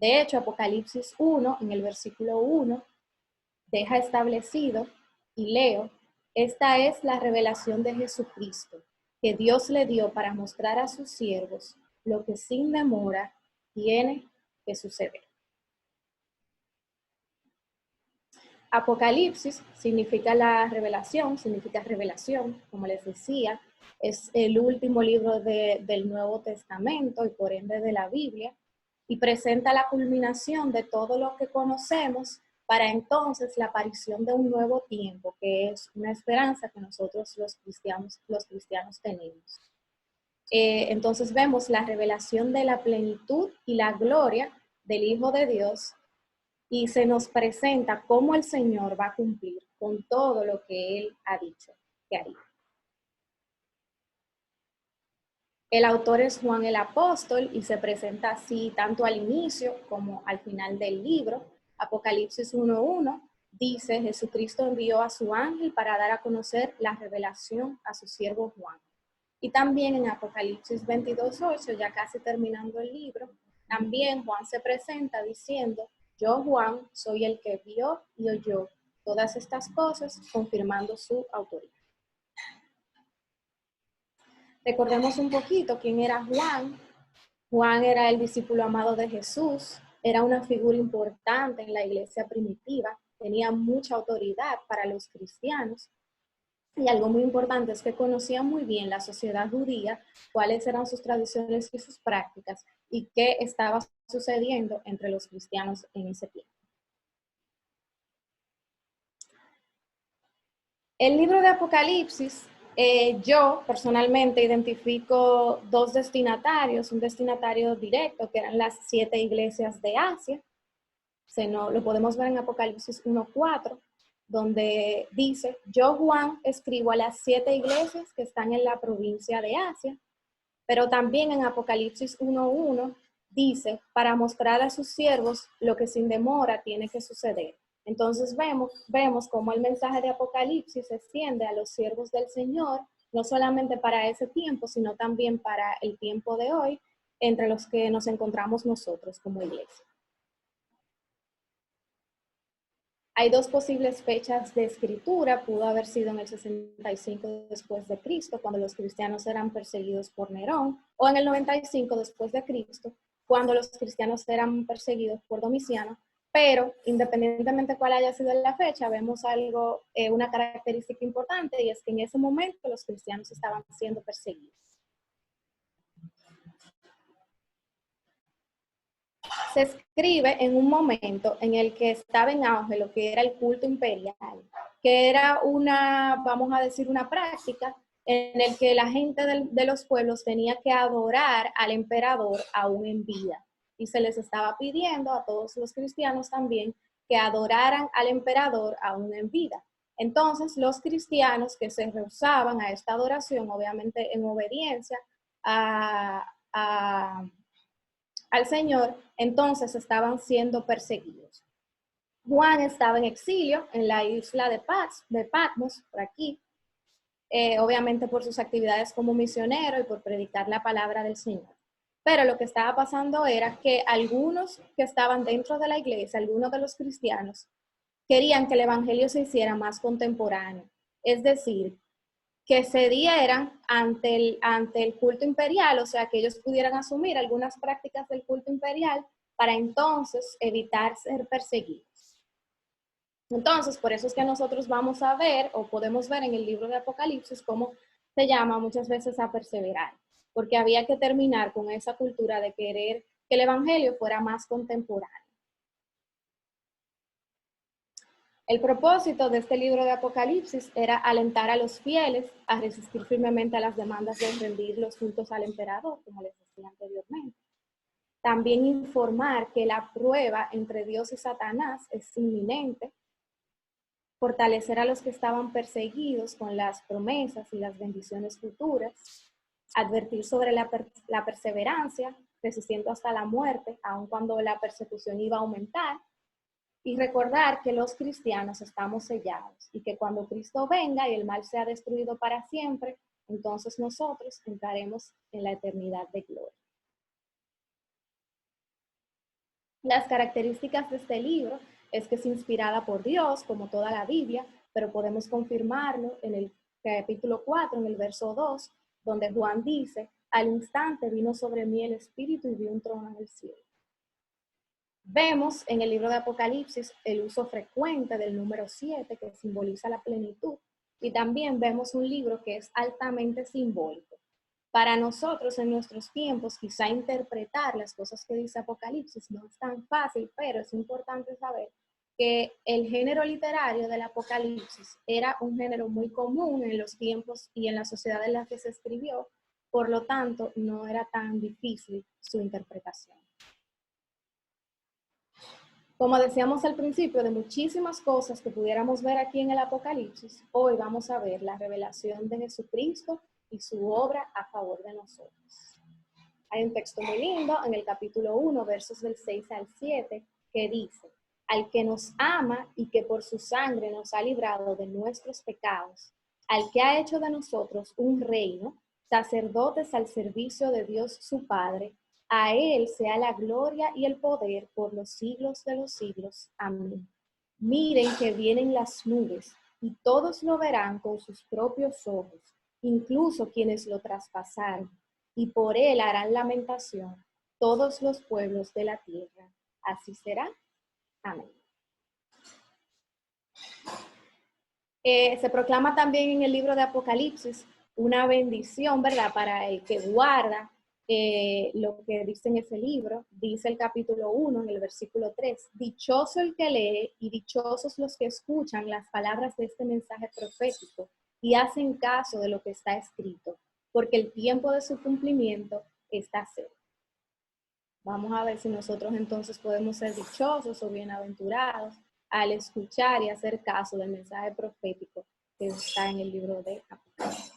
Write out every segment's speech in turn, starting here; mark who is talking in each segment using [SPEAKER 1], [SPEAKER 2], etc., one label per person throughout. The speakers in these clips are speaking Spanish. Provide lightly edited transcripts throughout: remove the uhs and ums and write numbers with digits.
[SPEAKER 1] De hecho, Apocalipsis 1, en el versículo 1, deja establecido, y leo, esta es la revelación de Jesucristo, que Dios le dio para mostrar a sus siervos lo que sin demora tiene que suceder. Apocalipsis significa la revelación, significa revelación, como les decía, es el último libro del Nuevo Testamento y por ende de la Biblia, y presenta la culminación de todo lo que conocemos para entonces la aparición de un nuevo tiempo, que es una esperanza que nosotros los cristianos tenemos. Entonces vemos la revelación de la plenitud y la gloria del Hijo de Dios, y se nos presenta cómo el Señor va a cumplir con todo lo que Él ha dicho que haría. El autor es Juan el Apóstol y se presenta así tanto al inicio como al final del libro. Apocalipsis 1:1 dice, Jesucristo envió a su ángel para dar a conocer la revelación a su siervo Juan. Y también en Apocalipsis 22:8, ya casi terminando el libro, también Juan se presenta diciendo, yo Juan soy el que vio y oyó todas estas cosas, confirmando su autoridad. Recordemos un poquito quién era Juan. Juan era el discípulo amado de Jesús, era una figura importante en la iglesia primitiva, tenía mucha autoridad para los cristianos. Y algo muy importante es que conocía muy bien la sociedad judía, cuáles eran sus tradiciones y sus prácticas y qué estaba sucediendo entre los cristianos en ese tiempo. El libro de Apocalipsis, yo personalmente identifico dos destinatarios, un destinatario directo que eran las 7 iglesias de Asia, lo podemos ver en Apocalipsis 1:4, donde dice, yo Juan escribo a las 7 iglesias que están en la provincia de Asia, pero también en Apocalipsis 1:1 dice, para mostrar a sus siervos lo que sin demora tiene que suceder. Entonces vemos cómo el mensaje de Apocalipsis se extiende a los siervos del Señor, no solamente para ese tiempo, sino también para el tiempo de hoy, entre los que nos encontramos nosotros como iglesia. Hay dos posibles fechas de escritura, pudo haber sido en el 65 después de Cristo, cuando los cristianos eran perseguidos por Nerón, o en el 95 después de Cristo, cuando los cristianos eran perseguidos por Domiciano, pero independientemente de cuál haya sido la fecha, vemos algo, una característica importante, y es que en ese momento los cristianos estaban siendo perseguidos. Se escribe en un momento en el que estaba en auge lo que era el culto imperial, que era vamos a decir, una práctica en el que la gente de los pueblos tenía que adorar al emperador aún en vida. Y se les estaba pidiendo a todos los cristianos también que adoraran al emperador aún en vida. Entonces, los cristianos que se rehusaban a esta adoración, obviamente en obediencia al Señor, entonces estaban siendo perseguidos. Juan estaba en exilio en la isla de Patmos, por aquí, obviamente por sus actividades como misionero y por predicar la palabra del Señor. Pero lo que estaba pasando era que algunos que estaban dentro de la iglesia, algunos de los cristianos, querían que el evangelio se hiciera más contemporáneo. Es decir, que se dieran ante el culto imperial, o sea, que ellos pudieran asumir algunas prácticas del culto imperial para entonces evitar ser perseguidos. Entonces, por eso es que nosotros vamos a ver, o podemos ver en el libro de Apocalipsis, cómo se llama muchas veces a perseverar, porque había que terminar con esa cultura de querer que el evangelio fuera más contemporáneo. El propósito de este libro de Apocalipsis era alentar a los fieles a resistir firmemente a las demandas de rendir los cultos al emperador, como les decía anteriormente. También informar que la prueba entre Dios y Satanás es inminente, fortalecer a los que estaban perseguidos con las promesas y las bendiciones futuras, advertir sobre la perseverancia, resistiendo hasta la muerte, aun cuando la persecución iba a aumentar, y recordar que los cristianos estamos sellados y que cuando Cristo venga y el mal sea destruido para siempre, entonces nosotros entraremos en la eternidad de gloria. Las características de este libro es que es inspirada por Dios, como toda la Biblia, pero podemos confirmarlo en el capítulo 4, en el verso 2, donde Juan dice, al instante vino sobre mí el Espíritu y vi un trono en el cielo. Vemos en el libro de Apocalipsis el uso frecuente del número 7, que simboliza la plenitud, y también vemos un libro que es altamente simbólico. Para nosotros en nuestros tiempos, quizá interpretar las cosas que dice Apocalipsis no es tan fácil, pero es importante saber que el género literario del Apocalipsis era un género muy común en los tiempos y en la sociedad en la que se escribió, por lo tanto, no era tan difícil su interpretación. Como decíamos al principio, de muchísimas cosas que pudiéramos ver aquí en el Apocalipsis, hoy vamos a ver la revelación de Jesucristo y su obra a favor de nosotros. Hay un texto muy lindo en el capítulo 1, versos del 6 al 7, que dice, al que nos ama y que por su sangre nos ha librado de nuestros pecados, al que ha hecho de nosotros un reino, sacerdotes al servicio de Dios su Padre, a él sea la gloria y el poder por los siglos de los siglos. Amén. Miren que vienen las nubes y todos lo verán con sus propios ojos, incluso quienes lo traspasaron, y por él harán lamentación todos los pueblos de la tierra. Así será. Amén. Se proclama también en el libro de Apocalipsis una bendición, ¿verdad? Para el que guarda lo que dice en ese libro. Dice el capítulo 1, en el versículo 3, dichoso el que lee y dichosos los que escuchan las palabras de este mensaje profético y hacen caso de lo que está escrito, porque el tiempo de su cumplimiento está cerca. Vamos a ver si nosotros entonces podemos ser dichosos o bienaventurados al escuchar y hacer caso del mensaje profético que está en el libro de Apocalipsis.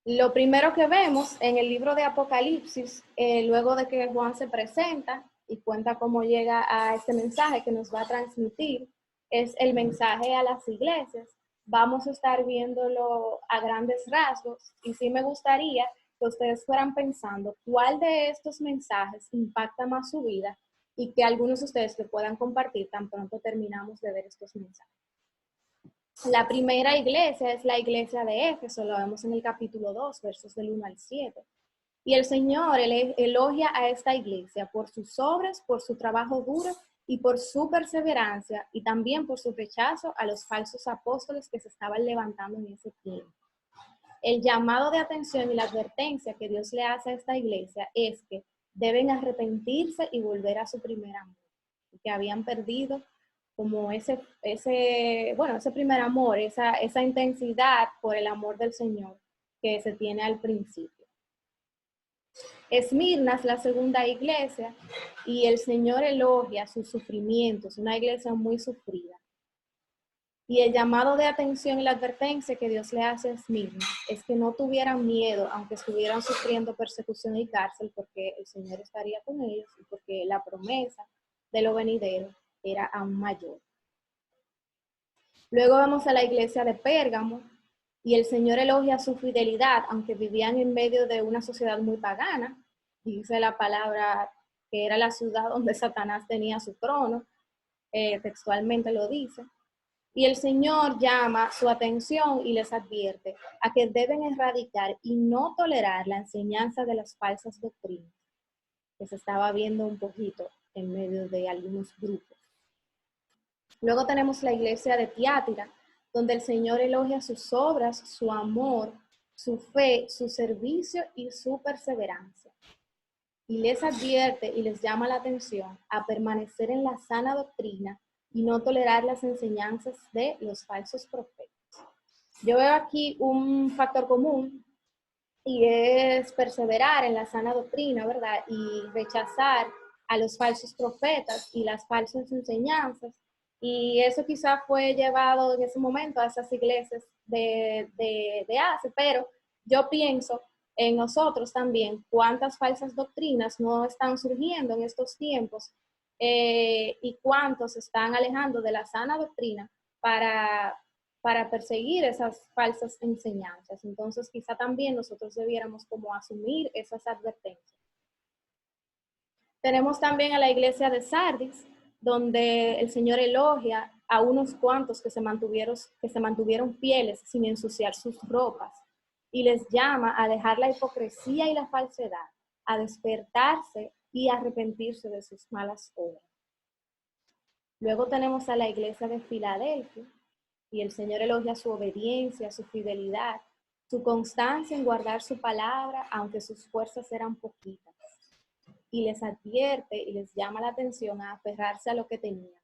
[SPEAKER 1] Lo primero que vemos en el libro de Apocalipsis, luego de que Juan se presenta y cuenta cómo llega a este mensaje que nos va a transmitir, es el mensaje a las iglesias. Vamos a estar viéndolo a grandes rasgos y sí me gustaría que ustedes fueran pensando cuál de estos mensajes impacta más su vida y que algunos de ustedes lo puedan compartir tan pronto terminamos de ver estos mensajes. La primera iglesia es la iglesia de Éfeso, lo vemos en el capítulo 2, versos del 1 al 7. Y el Señor elogia a esta iglesia por sus obras, por su trabajo duro y por su perseverancia y también por su rechazo a los falsos apóstoles que se estaban levantando en ese tiempo. El llamado de atención y la advertencia que Dios le hace a esta iglesia es que deben arrepentirse y volver a su primer amor, que habían perdido como ese primer amor, esa intensidad por el amor del Señor que se tiene al principio. Esmirna es la segunda iglesia y el Señor elogia sus sufrimientos, una iglesia muy sufrida. Y el llamado de atención y la advertencia que Dios le hace a Esmirna es que no tuvieran miedo, aunque estuvieran sufriendo persecución y cárcel, porque el Señor estaría con ellos y porque la promesa de lo venidero era aún mayor. Luego vamos a la iglesia de Pérgamo y el Señor elogia su fidelidad, aunque vivían en medio de una sociedad muy pagana. Dice la palabra que era la ciudad donde Satanás tenía su trono, textualmente lo dice. Y el Señor llama su atención y les advierte a que deben erradicar y no tolerar la enseñanza de las falsas doctrinas, que se estaba viendo un poquito en medio de algunos grupos. Luego tenemos la iglesia de Tiatira, donde el Señor elogia sus obras, su amor, su fe, su servicio y su perseverancia. Y les advierte y les llama la atención a permanecer en la sana doctrina y no tolerar las enseñanzas de los falsos profetas. Yo veo aquí un factor común y es perseverar en la sana doctrina, ¿verdad? Y rechazar a los falsos profetas y las falsas enseñanzas. Y eso quizás fue llevado en ese momento a esas iglesias de Asia, pero yo pienso en nosotros también cuántas falsas doctrinas no están surgiendo en estos tiempos y cuántos se están alejando de la sana doctrina para perseguir esas falsas enseñanzas. Entonces, quizá también nosotros debiéramos como asumir esas advertencias. Tenemos también a la iglesia de Sardis, donde el Señor elogia a unos cuantos que se mantuvieron fieles sin ensuciar sus ropas, y les llama a dejar la hipocresía y la falsedad, a despertarse y arrepentirse de sus malas obras. Luego tenemos a la iglesia de Filadelfia, y el Señor elogia su obediencia, su fidelidad, su constancia en guardar su palabra, aunque sus fuerzas eran poquitas. Y les advierte y les llama la atención a aferrarse a lo que tenían.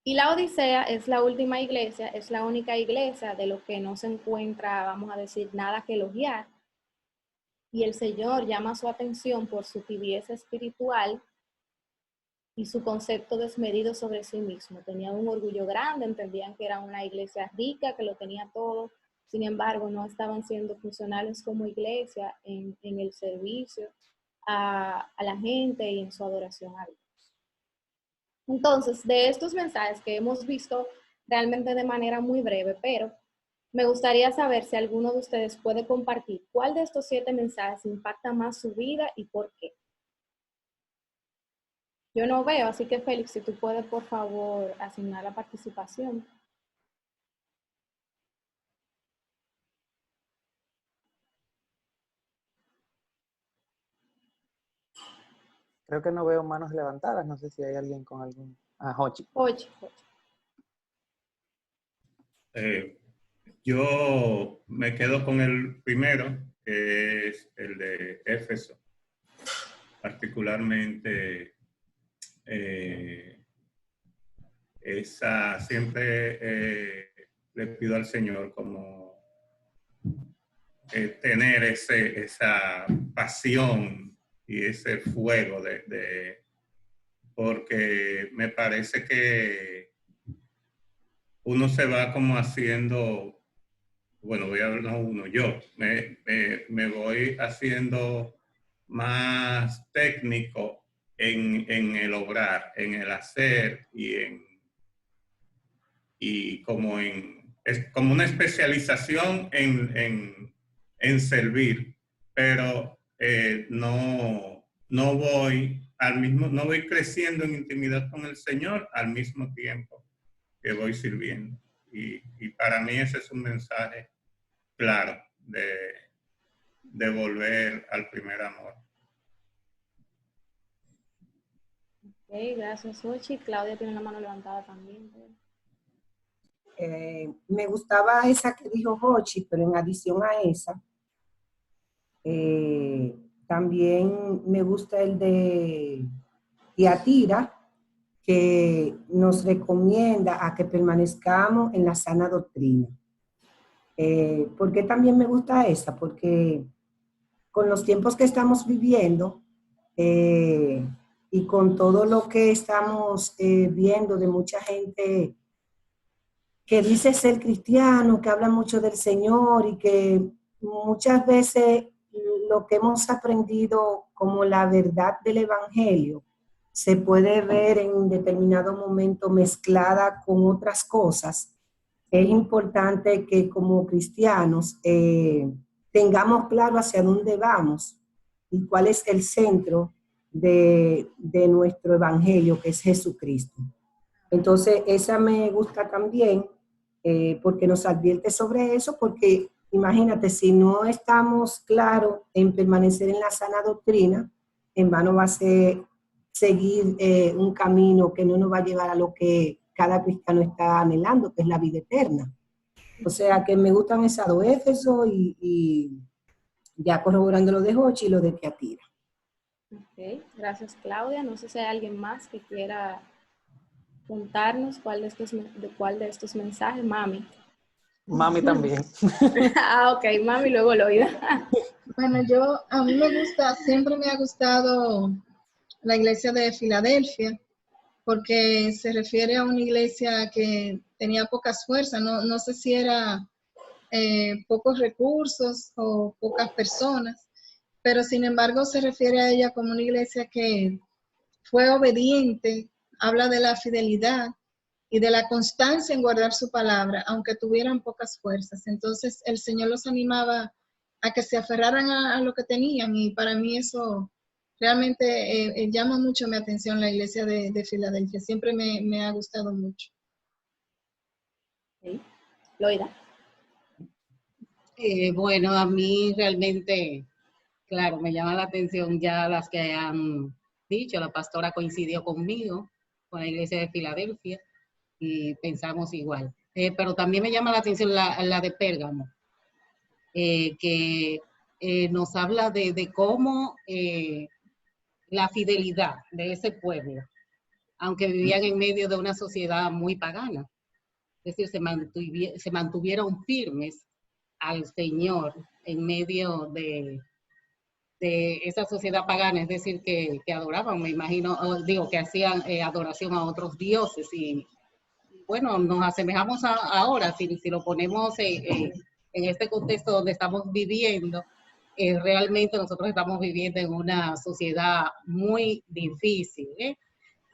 [SPEAKER 1] Y la Odisea es la última iglesia, es la única iglesia de lo que no se encuentra, vamos a decir, nada que elogiar. Y el Señor llama su atención por su tibieza espiritual y su concepto desmedido sobre sí mismo. Tenían un orgullo grande, entendían que era una iglesia rica, que lo tenía todo. Sin embargo, no estaban siendo funcionales como iglesia en el servicio a la gente y en su adoración a Dios. Entonces, de estos mensajes que hemos visto realmente de manera muy breve, pero me gustaría saber si alguno de ustedes puede compartir cuál de estos 7 mensajes impacta más su vida y por qué. Yo no veo, así que Félix, si tú puedes, por favor, asignar la participación.
[SPEAKER 2] Creo que no veo manos levantadas. No sé si hay alguien con algún... Ah, Jochi.
[SPEAKER 1] Jochi.
[SPEAKER 3] Yo me quedo con el primero, que es el de Éfeso. Particularmente, siempre le pido al Señor como tener esa pasión y ese fuego porque me parece que uno se va como haciendo, bueno, voy a hablar uno, yo me voy haciendo más técnico en el obrar, en el hacer y es como una especialización en servir, pero no voy creciendo en intimidad con el Señor al mismo tiempo que voy sirviendo. Y para mí ese es un mensaje claro de volver al primer amor.
[SPEAKER 1] Ok, gracias, Jochi. Claudia tiene la mano levantada también.
[SPEAKER 4] Me gustaba esa que dijo Jochi, pero en adición a esa, también me gusta el de Tiatira, que nos recomienda a que permanezcamos en la sana doctrina. ¿Por qué también me gusta esa? Porque con los tiempos que estamos viviendo y con todo lo que estamos viendo de mucha gente que dice ser cristiano, que habla mucho del Señor y que muchas veces lo que hemos aprendido como la verdad del Evangelio se puede ver en determinado momento mezclada con otras cosas. Es importante que como cristianos tengamos claro hacia dónde vamos y cuál es el centro de nuestro Evangelio, que es Jesucristo. Entonces, esa me gusta también porque nos advierte sobre eso, porque imagínate, si no estamos claros en permanecer en la sana doctrina, en vano va a ser seguir un camino que no nos va a llevar a lo que cada cristiano está anhelando, que es la vida eterna. O sea, que me gustan esas 2, Éfeso y ya corroborando lo de Jochi y lo de Tiatira.
[SPEAKER 1] Ok, gracias, Claudia. No sé si hay alguien más que quiera contarnos cuál de estos mensajes. Mami.
[SPEAKER 2] Mami también.
[SPEAKER 1] Ok, Mami, luego Loida.
[SPEAKER 5] Bueno, a mí siempre me ha gustado la iglesia de Filadelfia, porque se refiere a una iglesia que tenía pocas fuerzas, no sé si era pocos recursos o pocas personas, pero sin embargo se refiere a ella como una iglesia que fue obediente, habla de la fidelidad y de la constancia en guardar su palabra, aunque tuvieran pocas fuerzas. Entonces el Señor los animaba a que se aferraran a lo que tenían, y para mí eso realmente llama mucho mi atención la iglesia de Filadelfia. Siempre me ha gustado mucho.
[SPEAKER 1] ¿Sí? Loida.
[SPEAKER 6] Bueno, a mí realmente, claro, me llama la atención ya las que han dicho. La pastora coincidió conmigo, con la iglesia de Filadelfia, y pensamos igual. Pero también me llama la atención la de Pérgamo, que nos habla de cómo la fidelidad de ese pueblo, aunque vivían en medio de una sociedad muy pagana, es decir, se mantuvieron firmes al Señor en medio de esa sociedad pagana, es decir, que adoraban, me imagino, digo, que hacían adoración a otros dioses. Y bueno, nos asemejamos ahora, si lo ponemos en este contexto donde estamos viviendo, realmente nosotros estamos viviendo en una sociedad muy difícil,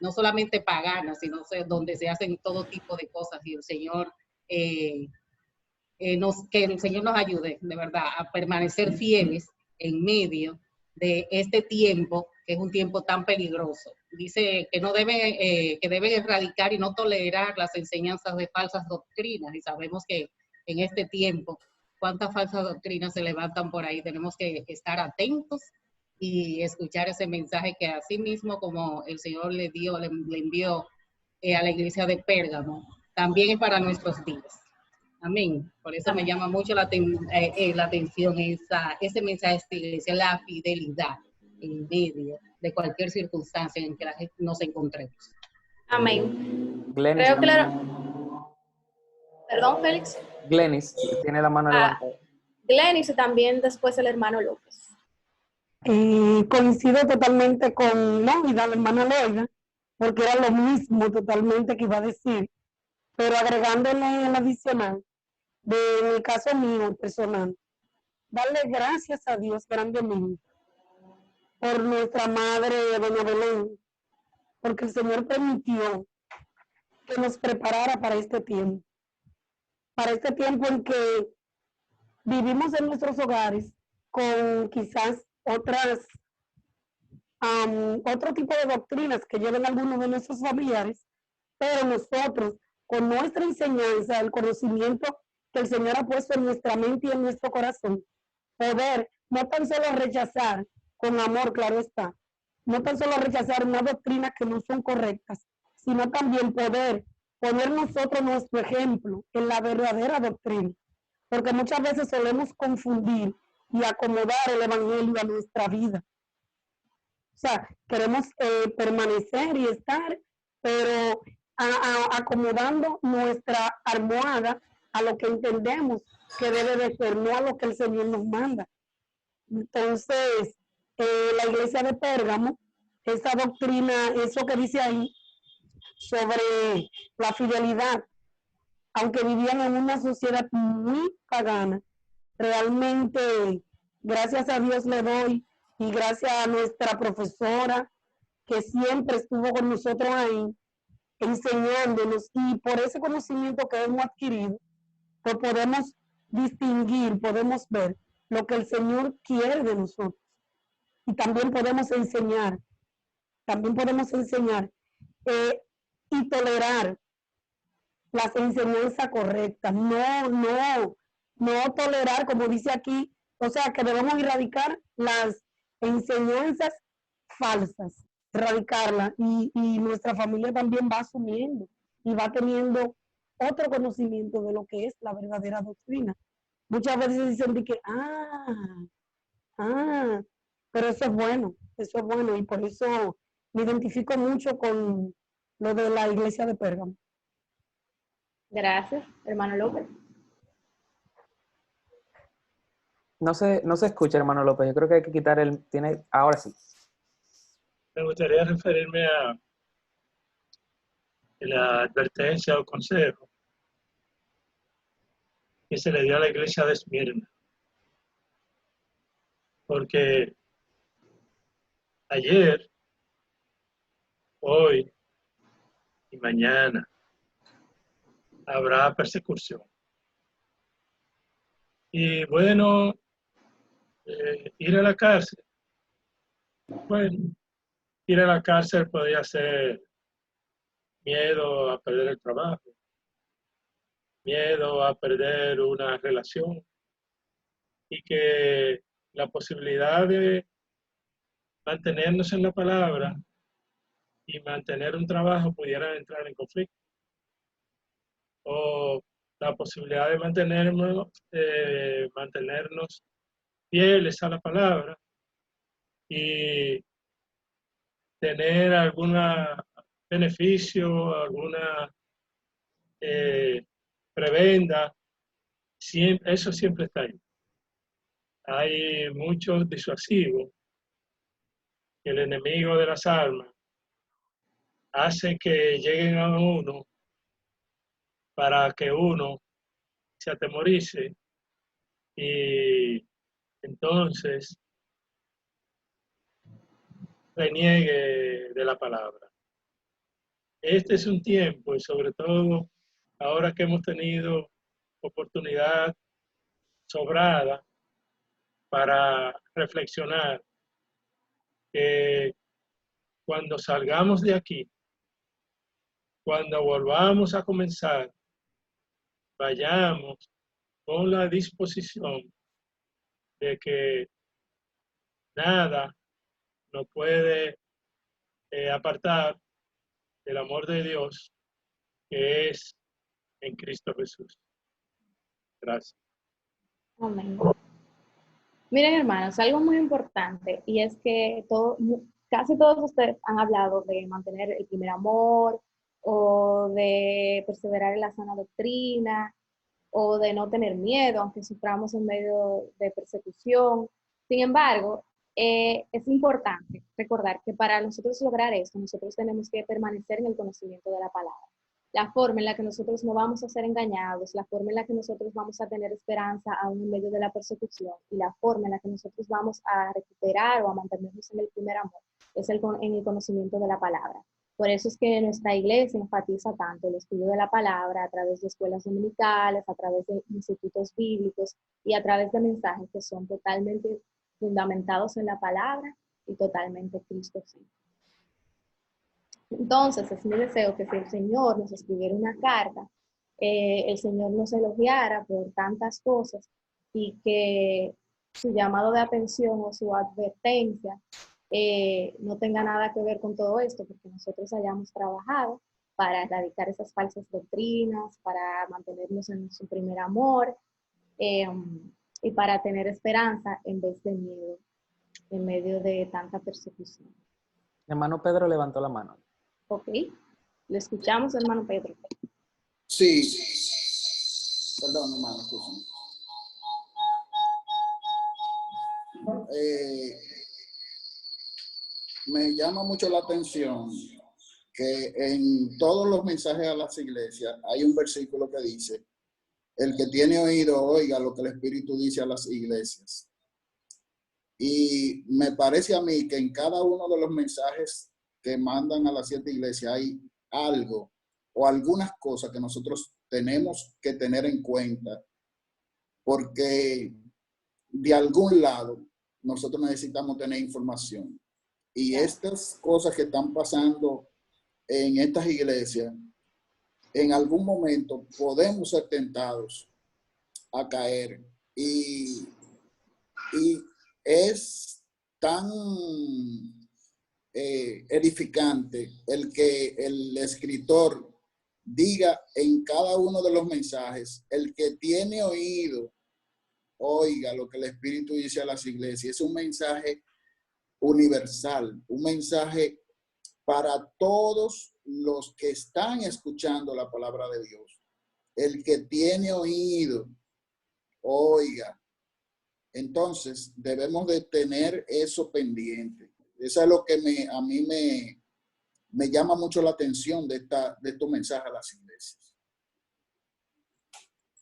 [SPEAKER 6] no solamente pagana, sino donde se hacen todo tipo de cosas, y el Señor, que el Señor nos ayude, de verdad, a permanecer fieles en medio de este tiempo, que es un tiempo tan peligroso. Dice que que deben erradicar y no tolerar las enseñanzas de falsas doctrinas, y sabemos que en este tiempo, cuántas falsas doctrinas se levantan por ahí. Tenemos que estar atentos y escuchar ese mensaje que así mismo como el Señor le envió a la iglesia de Pérgamo, también es para nuestros días. Amén. Por eso me llama mucho la atención ese mensaje de esta iglesia, la fidelidad en medio de cualquier circunstancia en que nos encontremos.
[SPEAKER 1] Amén.
[SPEAKER 2] Glenis,
[SPEAKER 1] Creo que Perdón, Félix.
[SPEAKER 2] Glenis tiene la mano levantada.
[SPEAKER 1] Glenis y también después el hermano López.
[SPEAKER 7] Coincido totalmente con Loida, la hermana Loida, porque era lo mismo totalmente que iba a decir, pero agregándole el adicional, en el caso mío personal, darle gracias a Dios grandemente por nuestra madre doña Belén, porque el Señor permitió que nos preparara para este tiempo en que vivimos en nuestros hogares con quizás otro tipo de doctrinas que lleven algunos de nuestros familiares, pero nosotros, con nuestra enseñanza, el conocimiento que el Señor ha puesto en nuestra mente y en nuestro corazón, poder no tan solo rechazar, con amor, claro está, no tan solo rechazar una doctrina que no son correctas, sino también poder poner nosotros nuestro ejemplo en la verdadera doctrina, porque muchas veces solemos confundir y acomodar el evangelio a nuestra vida. O sea, queremos permanecer y estar, pero acomodando nuestra almohada a lo que entendemos que debe de ser, no a lo que el Señor nos manda. Entonces, la iglesia de Pérgamo, esa doctrina, eso que dice ahí sobre la fidelidad, aunque vivían en una sociedad muy pagana, realmente, gracias a Dios le doy, y gracias a nuestra profesora, que siempre estuvo con nosotros ahí, enseñándonos, y por ese conocimiento que hemos adquirido, pues podemos distinguir, podemos ver lo que el Señor quiere de nosotros. Y también podemos enseñar y tolerar las enseñanzas correctas, no tolerar, como dice aquí, o sea, que debemos erradicar las enseñanzas falsas, erradicarlas, y nuestra familia también va asumiendo y va teniendo otro conocimiento de lo que es la verdadera doctrina. Muchas veces dicen de que, pero eso es bueno, y por eso me identifico mucho con lo de la iglesia de Pérgamo.
[SPEAKER 1] Gracias, hermano López.
[SPEAKER 2] No se escucha, hermano López. Yo creo que hay que quitar ahora sí.
[SPEAKER 8] Me gustaría referirme a la advertencia o consejo que se le dio a la iglesia de Esmirna. Porque ayer, hoy y mañana habrá persecución. Y bueno, ir a la cárcel Bueno, ir a la cárcel podría ser miedo a perder el trabajo, miedo a perder una relación, y que la posibilidad de mantenernos en la palabra y mantener un trabajo pudieran entrar en conflicto. O la posibilidad de mantenernos fieles a la palabra y tener algún beneficio, alguna prebenda, eso siempre está ahí. Hay muchos disuasivos que el enemigo de las almas hace que lleguen a uno para que uno se atemorice y entonces reniegue de la palabra. Este es un tiempo, y sobre todo ahora que hemos tenido oportunidad sobrada para reflexionar, que cuando salgamos de aquí, cuando volvamos a comenzar, vayamos con la disposición de que nada nos puede apartar del amor de Dios que es en Cristo Jesús. Gracias.
[SPEAKER 1] Amén. Miren, hermanos, algo muy importante, y es que casi todos ustedes han hablado de mantener el primer amor, o de perseverar en la sana doctrina, o de no tener miedo, aunque suframos en medio de persecución. Sin embargo, es importante recordar que para nosotros lograr esto, nosotros tenemos que permanecer en el conocimiento de la palabra. La forma en la que nosotros no vamos a ser engañados, la forma en la que nosotros vamos a tener esperanza aún en medio de la persecución, y la forma en la que nosotros vamos a recuperar o a mantenernos en el primer amor, es en el conocimiento de la palabra. Por eso es que nuestra iglesia enfatiza tanto el estudio de la palabra a través de escuelas dominicales, a través de institutos bíblicos y a través de mensajes que son totalmente fundamentados en la palabra y totalmente cristocéntricos. Entonces, es mi deseo que si el Señor nos escribiera una carta, el Señor nos elogiara por tantas cosas y que su llamado de atención o su advertencia no tenga nada que ver con todo esto, porque nosotros hayamos trabajado para erradicar esas falsas doctrinas, para mantenernos en su primer amor y para tener esperanza en vez de miedo en medio de tanta persecución.
[SPEAKER 2] Hermano Pedro levantó la mano.
[SPEAKER 1] Ok, lo escuchamos, hermano Pedro.
[SPEAKER 9] Sí. Perdón, hermano, escúchame. Me llama mucho la atención que en todos los mensajes a las iglesias hay un versículo que dice: el que tiene oído, oiga lo que el Espíritu dice a las iglesias. Y me parece a mí que en cada uno de los mensajes que mandan a las 7 iglesias hay algo o algunas cosas que nosotros tenemos que tener en cuenta, porque de algún lado nosotros necesitamos tener información. Y estas cosas que están pasando en estas iglesias, en algún momento podemos ser tentados a caer. Y es tan edificante el que el escritor diga en cada uno de los mensajes: el que tiene oído, oiga lo que el Espíritu dice a las iglesias. Es un mensaje universal, un mensaje para todos los que están escuchando la palabra de Dios. El que tiene oído, oiga. Entonces, debemos de tener eso pendiente. Eso es lo que a mí me llama mucho la atención de estos mensajes a las iglesias.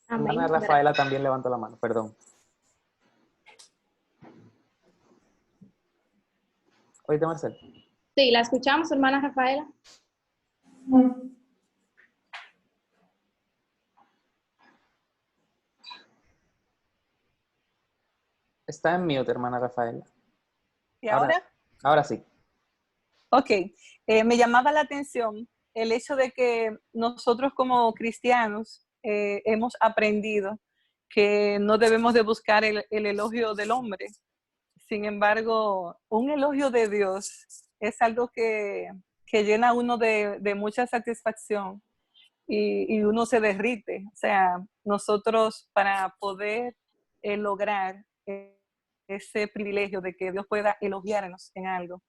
[SPEAKER 1] Amén.
[SPEAKER 2] Hermana Rafaela también levantó la mano, perdón. Oíste, Marcel.
[SPEAKER 1] Sí, la escuchamos, hermana Rafaela.
[SPEAKER 2] Está en mute, hermana Rafaela.
[SPEAKER 10] ¿Y ahora?
[SPEAKER 2] Ahora sí.
[SPEAKER 10] Ok, me llamaba la atención el hecho de que nosotros como cristianos hemos aprendido que no debemos de buscar el elogio del hombre. Sin embargo, un elogio de Dios es algo que llena a uno de mucha satisfacción y uno se derrite. O sea, nosotros para poder lograr ese privilegio de que Dios pueda elogiarnos en algo,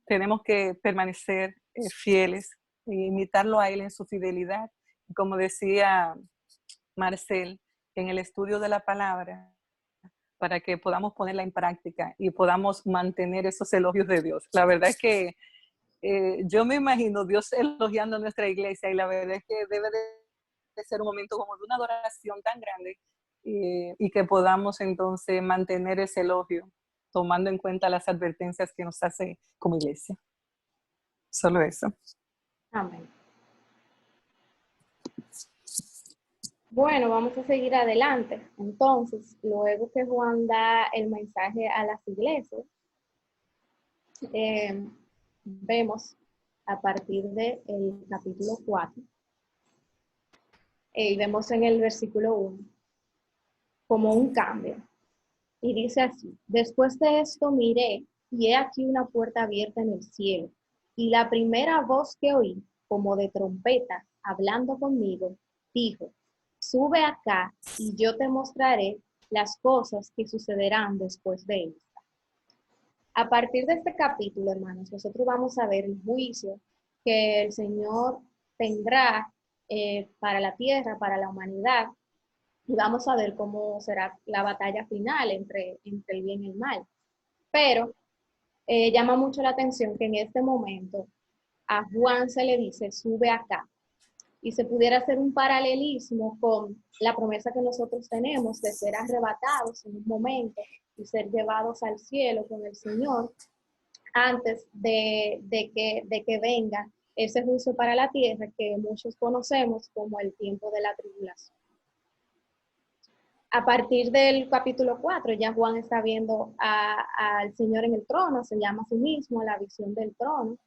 [SPEAKER 10] tenemos que permanecer fieles e imitarlo a Él en su fidelidad. Como decía Marcel, en el estudio de la palabra, para que podamos ponerla en práctica y podamos mantener esos elogios de Dios. La verdad es que yo me imagino Dios elogiando a nuestra iglesia y la verdad es que debe de ser un momento como de una adoración tan grande y que podamos entonces mantener ese elogio tomando en cuenta las advertencias que nos hace como iglesia. Solo eso.
[SPEAKER 1] Amén. Bueno, vamos a seguir adelante. Entonces, luego que Juan da el mensaje a las iglesias, vemos a partir del capítulo 4, y vemos en el versículo 1 como un cambio. Y dice así: después de esto miré, y he aquí una puerta abierta en el cielo, y la primera voz que oí, como de trompeta, hablando conmigo, dijo: sube acá, y yo te mostraré las cosas que sucederán después de esta. A partir de este capítulo, hermanos, nosotros vamos a ver el juicio que el Señor tendrá para la tierra, para la humanidad, y vamos a ver cómo será la batalla final entre el bien y el mal. Pero llama mucho la atención que en este momento a Juan se le dice: sube acá. Y se pudiera hacer un paralelismo con la promesa que nosotros tenemos de ser arrebatados en un momento y ser llevados al cielo con el Señor antes de que venga ese juicio para la tierra que muchos conocemos como el tiempo de la tribulación. A partir del capítulo 4, ya Juan está viendo al Señor en el trono, se llama a sí mismo la visión del trono,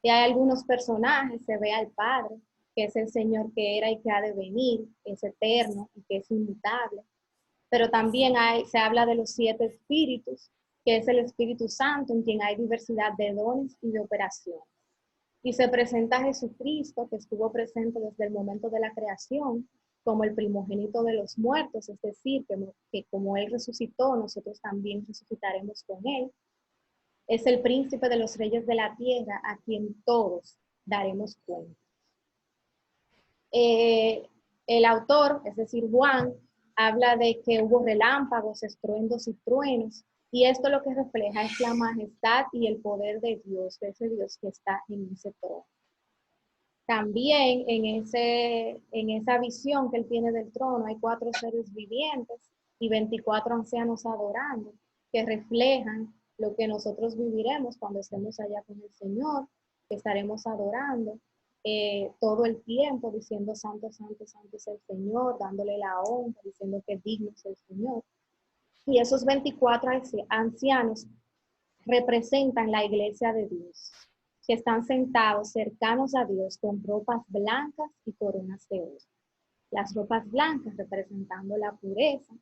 [SPEAKER 1] y hay algunos personajes, se ve al Padre, que es el Señor que era y que ha de venir, que es eterno y que es inmutable. Pero también se habla de los 7 espíritus, que es el Espíritu Santo, en quien hay diversidad de dones y de operaciones. Y se presenta a Jesucristo, que estuvo presente desde el momento de la creación, como el primogénito de los muertos, es decir, que como Él resucitó, nosotros también resucitaremos con Él. Es el príncipe de los reyes de la tierra, a quien todos daremos cuenta. El autor, es decir, Juan, habla de que hubo relámpagos, estruendos y truenos, y esto lo que refleja es la majestad y el poder de Dios, de ese Dios que está en ese trono. También en esa visión que él tiene del trono hay 4 seres vivientes y 24 ancianos adorando, que reflejan lo que nosotros viviremos cuando estemos allá con el Señor, que estaremos adorando todo el tiempo, diciendo santo, santo, santo es el Señor, dándole la honra, diciendo que digno es el Señor. Y esos 24 ancianos representan la iglesia de Dios, que están sentados cercanos a Dios con ropas blancas y coronas de oro. Las ropas blancas representando la pureza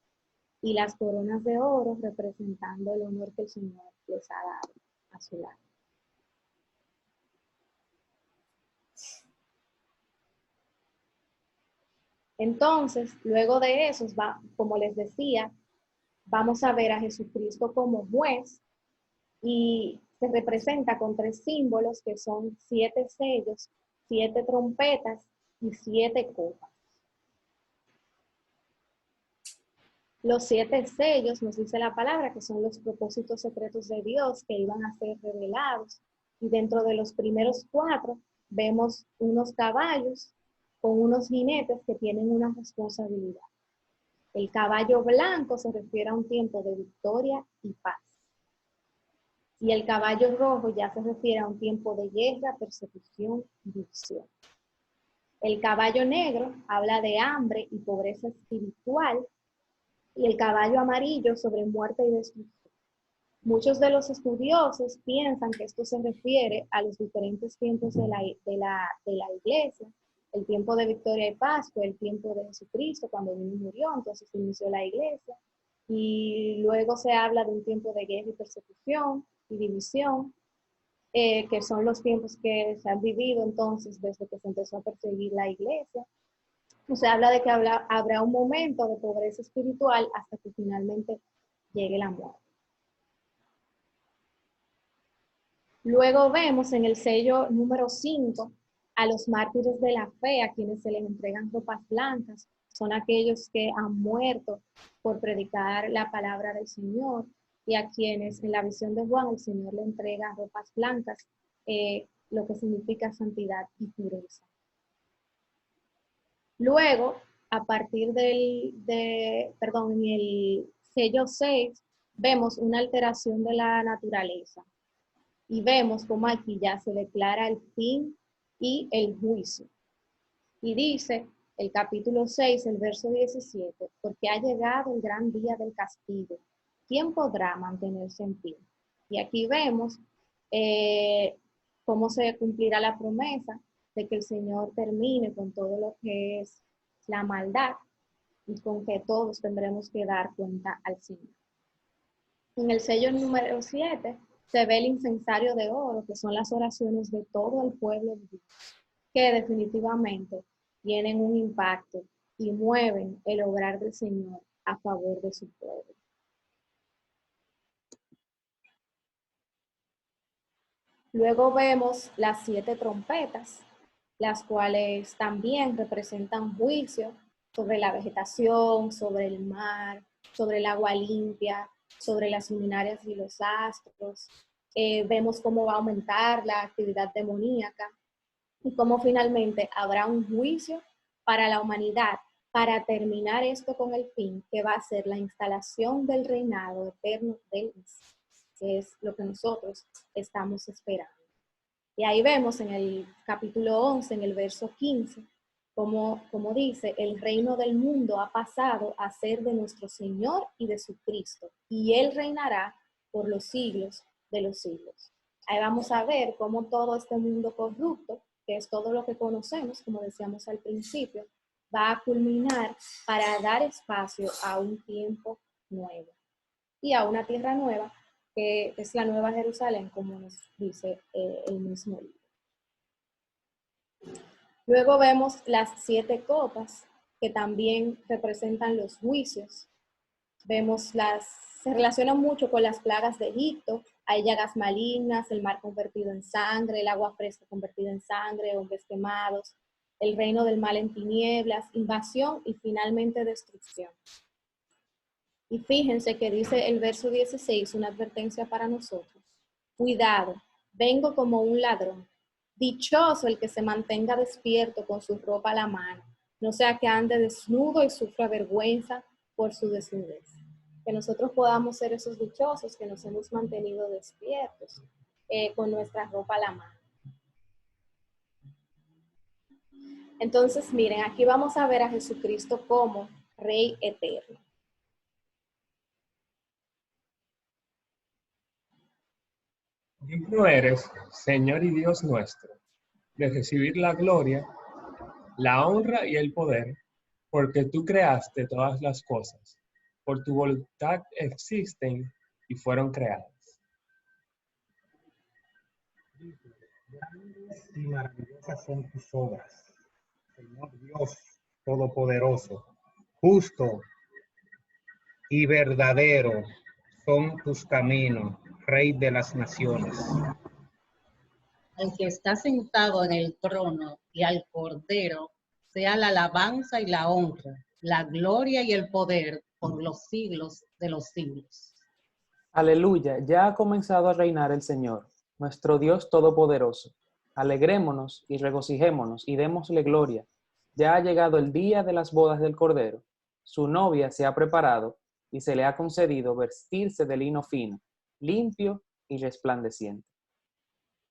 [SPEAKER 1] y las coronas de oro representando el honor que el Señor les ha dado a su lado. Entonces, luego de eso, como les decía, vamos a ver a Jesucristo como juez y se representa con 3 símbolos que son 7 sellos, 7 trompetas y 7 copas. Los 7 sellos, nos dice la palabra, que son los propósitos secretos de Dios que iban a ser revelados. Y dentro de los primeros 4 vemos unos caballos con unos jinetes que tienen una responsabilidad. El caballo blanco se refiere a un tiempo de victoria y paz. Y el caballo rojo ya se refiere a un tiempo de guerra, persecución y división. El caballo negro habla de hambre y pobreza espiritual. Y el caballo amarillo sobre muerte y destrucción. Muchos de los estudiosos piensan que esto se refiere a los diferentes tiempos de la iglesia, el tiempo de Victoria y Pascua, el tiempo de Jesucristo, cuando vino y murió, entonces se inició la iglesia, y luego se habla de un tiempo de guerra y persecución y división, que son los tiempos que se han vivido entonces desde que se empezó a perseguir la iglesia. Se habla de que habrá un momento de pobreza espiritual hasta que finalmente llegue la muerte. Luego vemos en el sello número 5 a los mártires de la fe, a quienes se les entregan ropas blancas. Son aquellos que han muerto por predicar la palabra del Señor, y a quienes en la visión de Juan el Señor le entrega ropas blancas, lo que significa santidad y pureza. Luego, a partir en el sello 6, vemos una alteración de la naturaleza. Y vemos cómo aquí ya se declara el fin y el juicio. Y dice el capítulo 6, el verso 17, porque ha llegado el gran día del castigo. ¿Quién podrá mantenerse en pie? Y aquí vemos cómo se cumplirá la promesa de que el Señor termine con todo lo que es la maldad y con que todos tendremos que dar cuenta al Señor. En el sello número 7 se ve el incensario de oro, que son las oraciones de todo el pueblo de Dios, que definitivamente tienen un impacto y mueven el obrar del Señor a favor de su pueblo. Luego vemos las 7 trompetas, las cuales también representan juicio sobre la vegetación, sobre el mar, sobre el agua limpia, sobre las luminarias y los astros. Vemos cómo va a aumentar la actividad demoníaca y cómo finalmente habrá un juicio para la humanidad para terminar esto con el fin que va a ser la instalación del reinado eterno del Mesías, que es lo que nosotros estamos esperando. Y ahí vemos en el capítulo 11, en el verso 15, como dice, el reino del mundo ha pasado a ser de nuestro Señor y de su Cristo, y Él reinará por los siglos de los siglos. Ahí vamos a ver cómo todo este mundo corrupto, que es todo lo que conocemos, como decíamos al principio, va a culminar para dar espacio a un tiempo nuevo y a una tierra nueva, que es la Nueva Jerusalén, como nos dice el mismo libro. Luego vemos las 7 copas, que también representan los juicios. Se relacionan mucho con las plagas de Egipto. Hay llagas malignas, el mar convertido en sangre, el agua fresca convertida en sangre, hombres quemados, el reino del mal en tinieblas, invasión y finalmente destrucción. Y fíjense que dice el verso 16, una advertencia para nosotros. Cuidado, vengo como un ladrón. Dichoso el que se mantenga despierto con su ropa a la mano, no sea que ande desnudo y sufra vergüenza por su desnudez. Que nosotros podamos ser esos dichosos que nos hemos mantenido despiertos con nuestra ropa a la mano. Entonces, miren, aquí vamos a ver a Jesucristo como Rey eterno.
[SPEAKER 11] Digno eres, Señor y Dios nuestro, de recibir la gloria, la honra y el poder, porque tú creaste todas las cosas. Por tu voluntad existen y fueron creadas.
[SPEAKER 12] Grandes y maravillosas son tus obras, Señor Dios Todopoderoso. Justo y verdadero son tus caminos, Rey de las naciones.
[SPEAKER 6] Al que está sentado en el trono y al Cordero, sea la alabanza y la honra, la gloria y el poder por los siglos de los siglos.
[SPEAKER 2] Aleluya, ya ha comenzado a reinar el Señor, nuestro Dios Todopoderoso. Alegrémonos y regocijémonos y démosle gloria. Ya ha llegado el día de las bodas del Cordero. Su novia se ha preparado y se le ha concedido vestirse de lino fino, limpio y resplandeciente.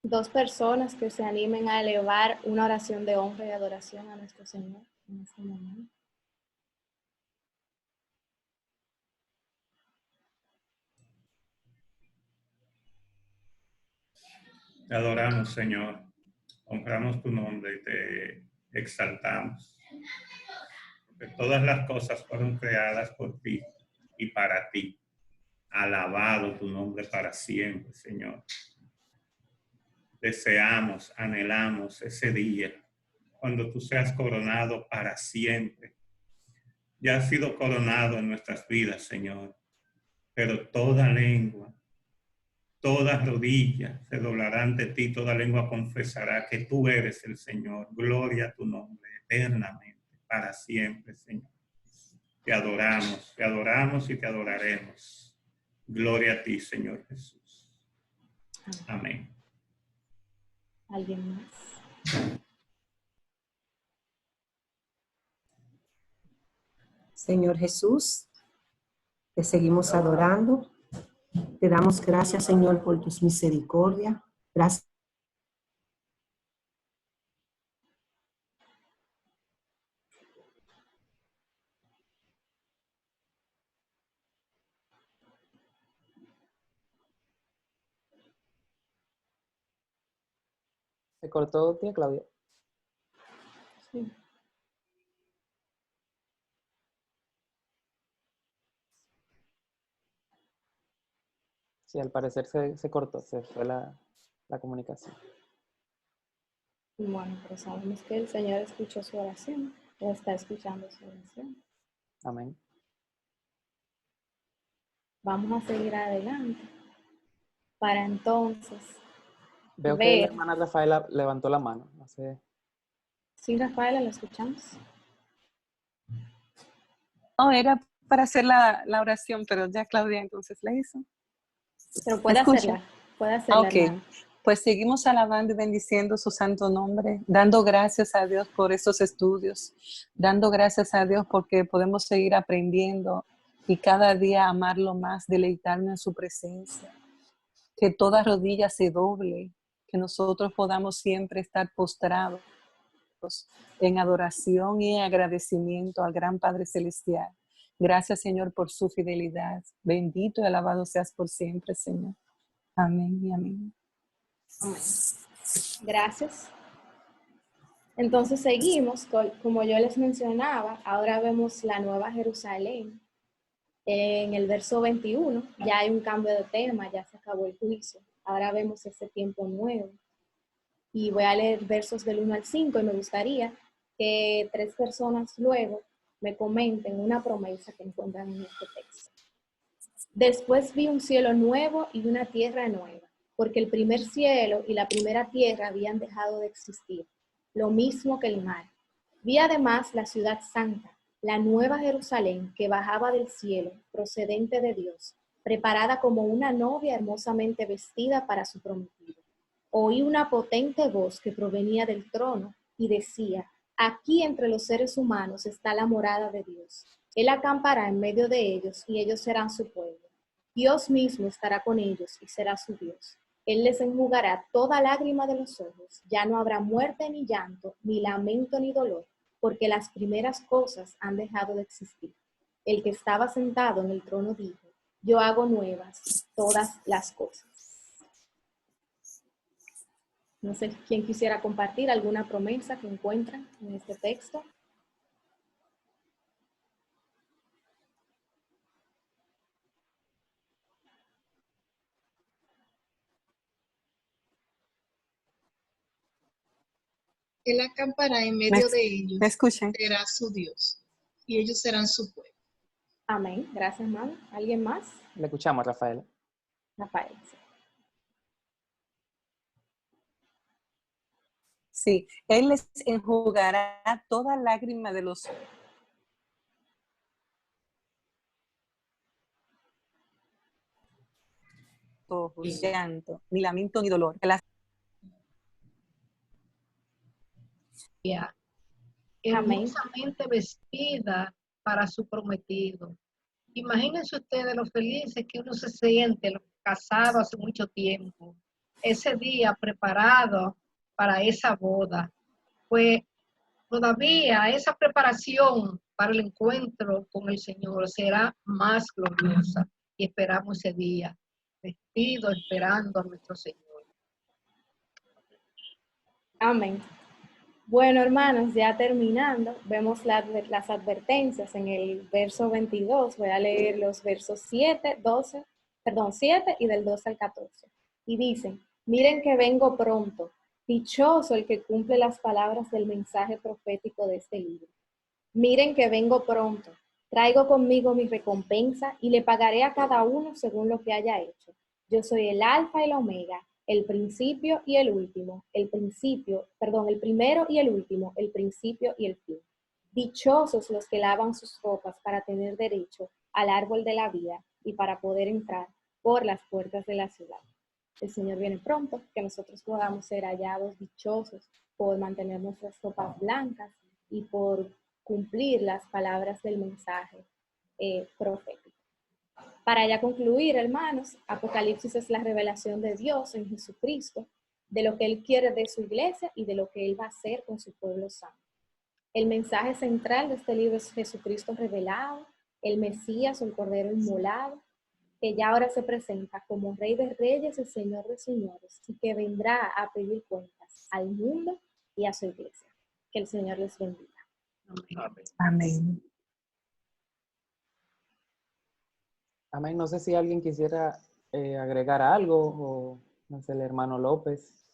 [SPEAKER 1] 2 personas que se animen a elevar una oración de honra y adoración a nuestro Señor en este momento.
[SPEAKER 3] Te adoramos, Señor. Honramos tu nombre y te exaltamos. Porque todas las cosas fueron creadas por ti y para ti. Alabado tu nombre para siempre, Señor. Deseamos, anhelamos ese día cuando tú seas coronado para siempre. Ya has sido coronado en nuestras vidas, Señor, pero toda lengua, toda rodilla se doblará ante ti, toda lengua confesará que tú eres el Señor. Gloria a tu nombre eternamente, para siempre, Señor. Te adoramos y te adoraremos. Gloria a ti, Señor Jesús. Amén.
[SPEAKER 1] ¿Alguien más?
[SPEAKER 4] Señor Jesús, te seguimos adorando. Te damos gracias, Señor, por tus misericordias. Gracias.
[SPEAKER 2] ¿Se cortó, tía Claudia?
[SPEAKER 1] Sí.
[SPEAKER 2] Sí, al parecer se cortó, se fue la comunicación.
[SPEAKER 1] Bueno, pero sabemos que el Señor escuchó su oración, o está escuchando su oración.
[SPEAKER 2] Amén.
[SPEAKER 1] Vamos a seguir adelante para entonces
[SPEAKER 2] Veo que la
[SPEAKER 1] ver.
[SPEAKER 2] hermana Rafaela levantó la mano. No sé.
[SPEAKER 1] Sí, Rafaela, ¿la escuchamos?
[SPEAKER 10] No, era para hacer la oración, pero ya Claudia entonces la hizo.
[SPEAKER 1] Pero puede hacerla,
[SPEAKER 10] Ok,
[SPEAKER 1] hermana.
[SPEAKER 10] pues seguimos alabando y bendiciendo su santo nombre, dando gracias a Dios por estos estudios, dando gracias a Dios porque podemos seguir aprendiendo y cada día amarlo más, deleitarnos en su presencia. Que toda rodilla se doble, que nosotros podamos siempre estar postrados en adoración y en agradecimiento al gran Padre Celestial. Gracias, Señor, por su fidelidad. Bendito y alabado seas por siempre, Señor. Amén y amén.
[SPEAKER 1] Amén. Gracias. Entonces seguimos, como yo les mencionaba, ahora vemos la Nueva Jerusalén. En el verso 21 ya hay un cambio de tema, ya se acabó el juicio. Ahora vemos ese tiempo nuevo. Y voy a leer versos del 1 al 5 y me gustaría que 3 personas luego me comenten una promesa que encuentran en este texto. Después vi un cielo nuevo y una tierra nueva, porque el primer cielo y la primera tierra habían dejado de existir, lo mismo que el mar. Vi además la ciudad santa, la nueva Jerusalén, que bajaba del cielo, procedente de Dios, preparada como una novia hermosamente vestida para su prometido. Oí una potente voz que provenía del trono y decía: aquí entre los seres humanos está la morada de Dios. Él acampará en medio de ellos y ellos serán su pueblo. Dios mismo estará con ellos y será su Dios. Él les enjugará toda lágrima de los ojos. Ya no habrá muerte ni llanto, ni lamento ni dolor, porque las primeras cosas han dejado de existir. El que estaba sentado en el trono dijo: yo hago nuevas todas las cosas. No sé quién quisiera compartir alguna promesa que encuentran en este texto.
[SPEAKER 5] Él acampará en medio de ellos.
[SPEAKER 10] ¿Me escuchan?
[SPEAKER 5] Será su Dios y ellos serán su pueblo.
[SPEAKER 1] Amén. Gracias, hermano. ¿Alguien más?
[SPEAKER 2] Le escuchamos, Rafaela.
[SPEAKER 1] Rafael.
[SPEAKER 10] Sí, Él les enjugará toda lágrima de los ojos, llanto, ni lamento ni dolor.
[SPEAKER 13] Hermosamente vestida para su prometido. Imagínense ustedes lo felices que uno se siente, los casados hace mucho tiempo, ese día preparado para esa boda. Pues todavía esa preparación para el encuentro con el Señor será más gloriosa y esperamos ese día, vestido esperando a nuestro Señor.
[SPEAKER 1] Amén. Bueno, hermanos, ya terminando, vemos las advertencias en el verso 22. Voy a leer los versos 7 y del 12 al 14. Y dicen, miren que vengo pronto. Dichoso el que cumple las palabras del mensaje profético de este libro. Miren que vengo pronto. Traigo conmigo mi recompensa y le pagaré a cada uno según lo que haya hecho. Yo soy el Alfa y el Omega, el principio y el último, el primero y el último, el principio y el fin. Dichosos los que lavan sus ropas para tener derecho al árbol de la vida y para poder entrar por las puertas de la ciudad. El Señor viene pronto, que nosotros podamos ser hallados dichosos por mantener nuestras ropas blancas y por cumplir las palabras del mensaje profético. Para ya concluir, hermanos, Apocalipsis es la revelación de Dios en Jesucristo, de lo que Él quiere de su iglesia y de lo que Él va a hacer con su pueblo santo. El mensaje central de este libro es Jesucristo revelado, el Mesías o el Cordero inmolado, que ya ahora se presenta como Rey de Reyes y Señor de Señores, y que vendrá a pedir cuentas al mundo y a su iglesia. Que el Señor les bendiga.
[SPEAKER 8] Amén.
[SPEAKER 7] Amén.
[SPEAKER 2] Amén. No sé si alguien quisiera agregar algo o no sé, el hermano López.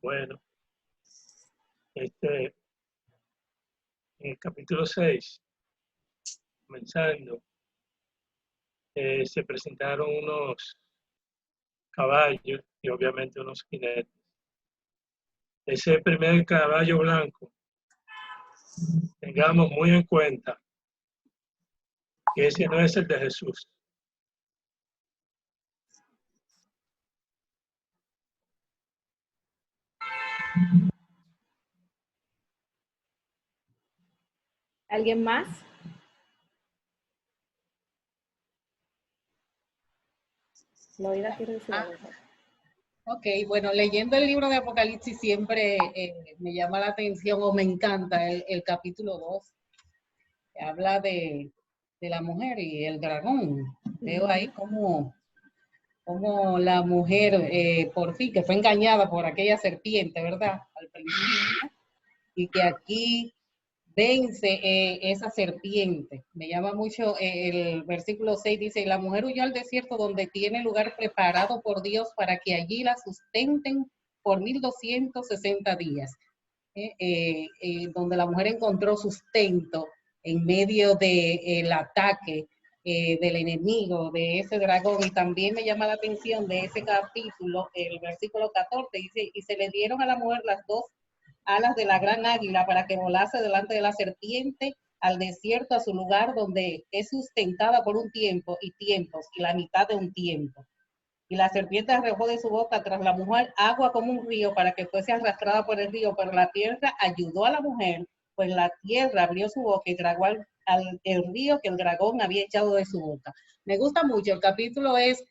[SPEAKER 8] Bueno, en el capítulo 6, comenzando, se presentaron unos caballos y obviamente unos jinetes. Ese primer caballo blanco, tengamos muy en cuenta que ese no es el de Jesús.
[SPEAKER 1] ¿Alguien más? Loida quiere decir algo.
[SPEAKER 6] Ok, bueno, leyendo el libro de Apocalipsis siempre me llama la atención o me encanta el capítulo 2, que habla de la mujer y el dragón. Veo ahí como la mujer, por fin, que fue engañada por aquella serpiente, ¿verdad? Al principio, y que aquí vence esa serpiente. Me llama mucho el versículo 6, dice, y la mujer huyó al desierto donde tiene lugar preparado por Dios para que allí la sustenten por 1260 días. Donde la mujer encontró sustento en medio del ataque del enemigo, de ese dragón. Y también me llama la atención de ese capítulo, el versículo 14, dice, y se le dieron a la mujer las dos alas de la gran águila para que volase delante de la serpiente al desierto, a su lugar donde es sustentada por un tiempo y tiempos y la mitad de un tiempo. Y la serpiente arrojó de su boca tras la mujer agua como un río para que fuese arrastrada por el río, pero la tierra ayudó a la mujer, pues la tierra abrió su boca y tragó el río que el dragón había echado de su boca. Me gusta mucho, el capítulo es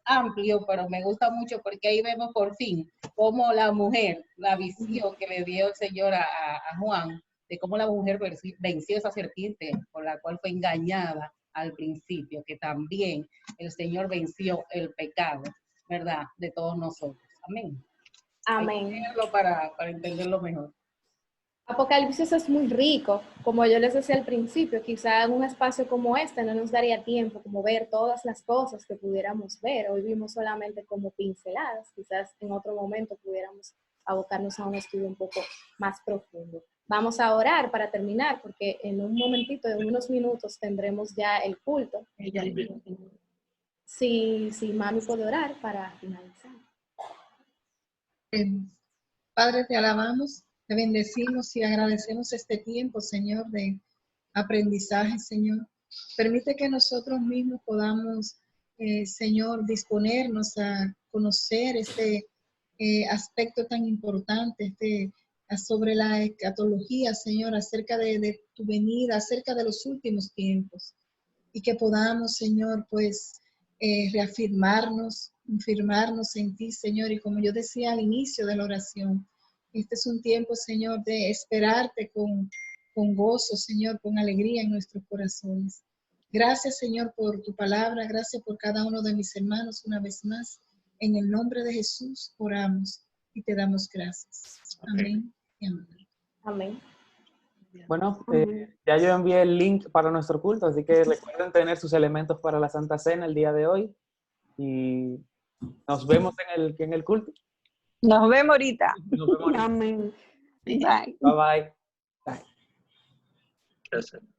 [SPEAKER 6] amplio, pero me gusta mucho porque ahí vemos por fin cómo la mujer, la visión que le dio el Señor a Juan, de cómo la mujer venció esa serpiente por la cual fue engañada al principio, que también el Señor venció el pecado, ¿verdad? De todos nosotros. Amén.
[SPEAKER 1] Amén.
[SPEAKER 6] Hay que leerlo para entenderlo mejor.
[SPEAKER 1] Apocalipsis es muy rico, como yo les decía al principio, quizá en un espacio como este no nos daría tiempo como ver todas las cosas que pudiéramos ver. Hoy vimos solamente como pinceladas, quizás en otro momento pudiéramos abocarnos a un estudio un poco más profundo. Vamos a orar para terminar, porque en un momentito, en unos minutos, tendremos ya el culto. Si mami puede orar para finalizar.
[SPEAKER 5] Padre, te alabamos, te bendecimos y agradecemos este tiempo, Señor, de aprendizaje, Señor. Permite que nosotros mismos podamos, Señor, disponernos a conocer este aspecto tan importante, sobre la escatología, Señor, acerca de tu venida, acerca de los últimos tiempos. Y que podamos, Señor, pues reafirmarnos, firmarnos en ti, Señor. Y como yo decía al inicio de la oración, este es un tiempo, Señor, de esperarte con gozo, Señor, con alegría en nuestros corazones. Gracias, Señor, por tu palabra. Gracias por cada uno de mis hermanos una vez más. En el nombre de Jesús oramos. y te damos gracias. Amén y amén.
[SPEAKER 1] Amén.
[SPEAKER 2] Bueno, ya yo envié el link para nuestro culto, así que recuerden tener sus elementos para la Santa Cena el día de hoy. Y nos vemos en el culto.
[SPEAKER 10] Nos vemos ahorita.
[SPEAKER 2] Nos vemos ahorita.
[SPEAKER 7] Amén.
[SPEAKER 10] Bye.
[SPEAKER 2] Bye bye.
[SPEAKER 8] Gracias.